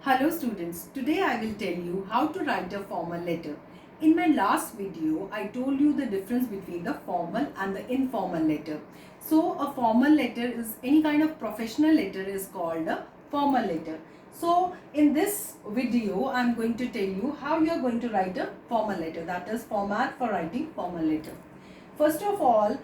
Hello students, today I will tell you how to write a formal letter. In my last video, I told you the difference between the formal and the informal letter. So a formal letter is any kind of professional letter is called a formal letter. So in this video, I am going to tell you how you are going to write a formal letter, that is format for writing formal letter. First of all,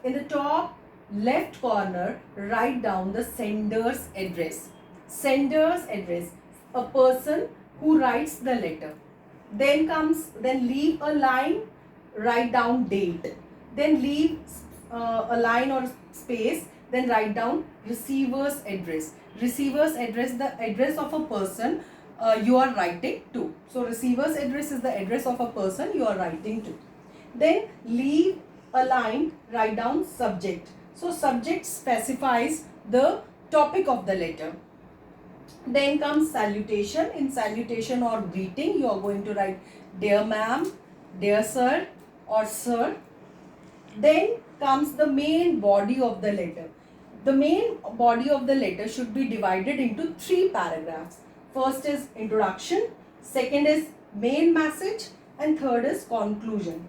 in the top left corner, write down the sender's address. Sender's address, a person who writes the letter. Then leave a line, write down date. Then leave a line or space, then write down receiver's address. Receiver's address, the address of a person you are writing to. So receiver's address is the address of a person you are writing to. Then leave a line, write down subject. So subject specifies the topic of the letter. Then comes salutation. In salutation or greeting, you are going to write dear ma'am, dear sir or sir. Then comes the main body of the letter. The main body of the letter should be divided into 3 paragraphs. First is introduction, second is main message, and third is conclusion.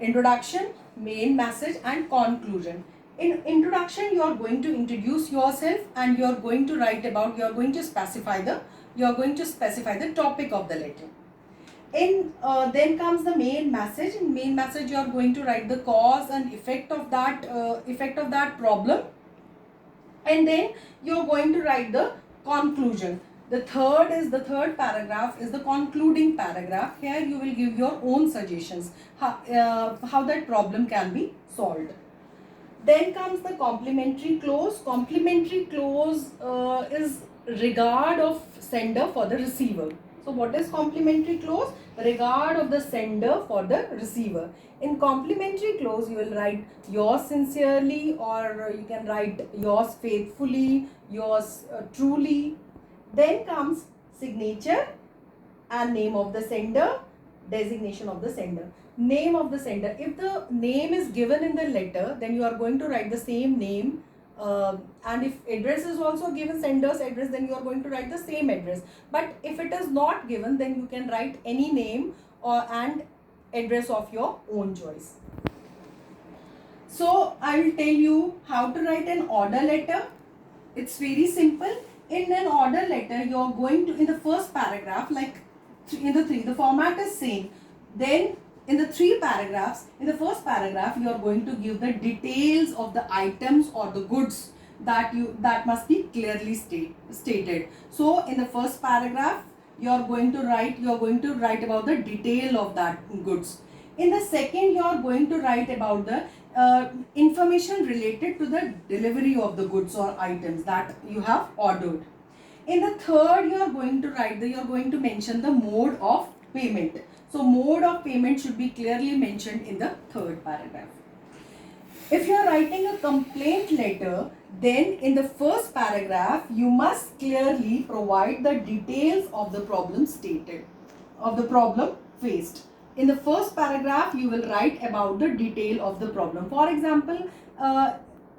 Introduction, main message and conclusion. In introduction, you are going to introduce yourself and you are going to write about, you are going to specify the topic of the letter. Then comes the main message. In main message, you are going to write the cause and effect of that problem, and then you are going to write the conclusion. The third paragraph is the concluding paragraph. Here you will give your own suggestions how that problem can be solved. Then comes the complementary clause. Complementary clause is regard of sender for the receiver. So what is complementary clause? Regard of the sender for the receiver. In complementary clause, you will write yours sincerely, or you can write yours faithfully, yours truly. Then comes signature and name of the sender, designation of the sender. Name of the sender. If the name is given in the letter, then you are going to write the same name. And if address is also given, sender's address, then you are going to write the same address. But if it is not given, then you can write any name and address of your own choice. So I will tell you how to write an order letter. It's very simple. In an order letter, you are going to, in the first paragraph, like in the format is same. Then in the 3 paragraphs, in the first paragraph, you are going to give the details of the items or the goods that must be clearly stated. So in the first paragraph, you are going to write about the detail of that goods. In the second, you are going to write about the information related to the delivery of the goods or items that you have ordered. In the third, you are going to mention the mode of payment. So mode of payment should be clearly mentioned in the third paragraph. If you are writing a complaint letter, then in the first paragraph, you must clearly provide the details of the problem faced. In the first paragraph, you will write about the detail of the problem. For example,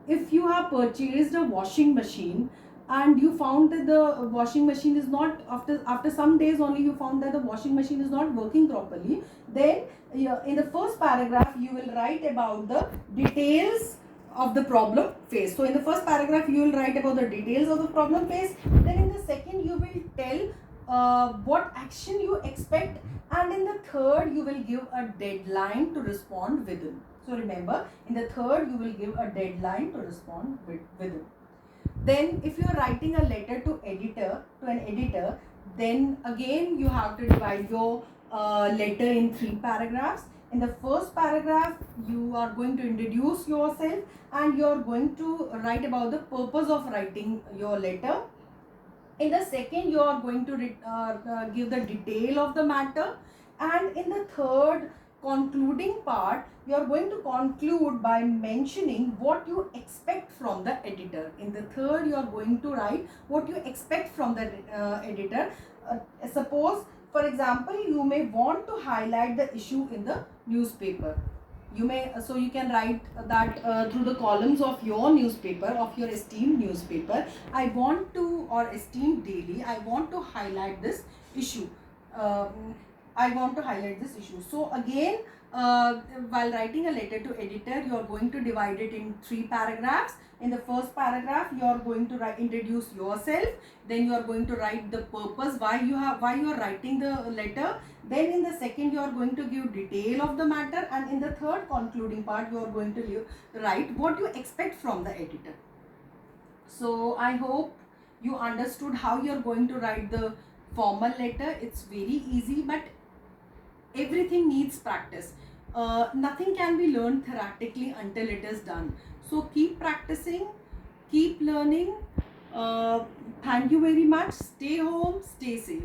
if you have purchased a washing machine and you found that the washing machine is not, after some days only you found that the washing machine is not working properly, then in the first paragraph you will write about the details of the problem faced. So in the first paragraph you will write about the details of the problem faced. Then in the second you will tell what action you expect, and in the third you will give a deadline to respond within. So remember, in the third you will give a deadline to respond within. Then if you are writing a letter to an editor, then again you have to divide your letter in 3 paragraphs. In the first paragraph, you are going to introduce yourself and you are going to write about the purpose of writing your letter. In the second, you are going to give the detail of the matter, and in the third concluding part, you are going to conclude by mentioning what you expect from the editor. In the third, you are going to write what you expect from the editor. Suppose, for example, you may want to highlight the issue in the newspaper. You can write that through the columns of your newspaper, of your esteemed newspaper. I want to, or esteemed daily, I want to highlight this issue. um, I want to highlight this issue. So again, while writing a letter to editor, you are going to divide it in 3 paragraphs. In the first paragraph, you are going to introduce yourself. Then you are going to write the purpose, why you are writing the letter. Then in the second, you are going to give detail of the matter, and in the third concluding part, you are going to write what you expect from the editor. So I hope you understood how you are going to write the formal letter. It's very easy, but everything needs practice. Nothing can be learned theoretically until it is done. So keep practicing, keep learning. Thank you very much. Stay home, stay safe.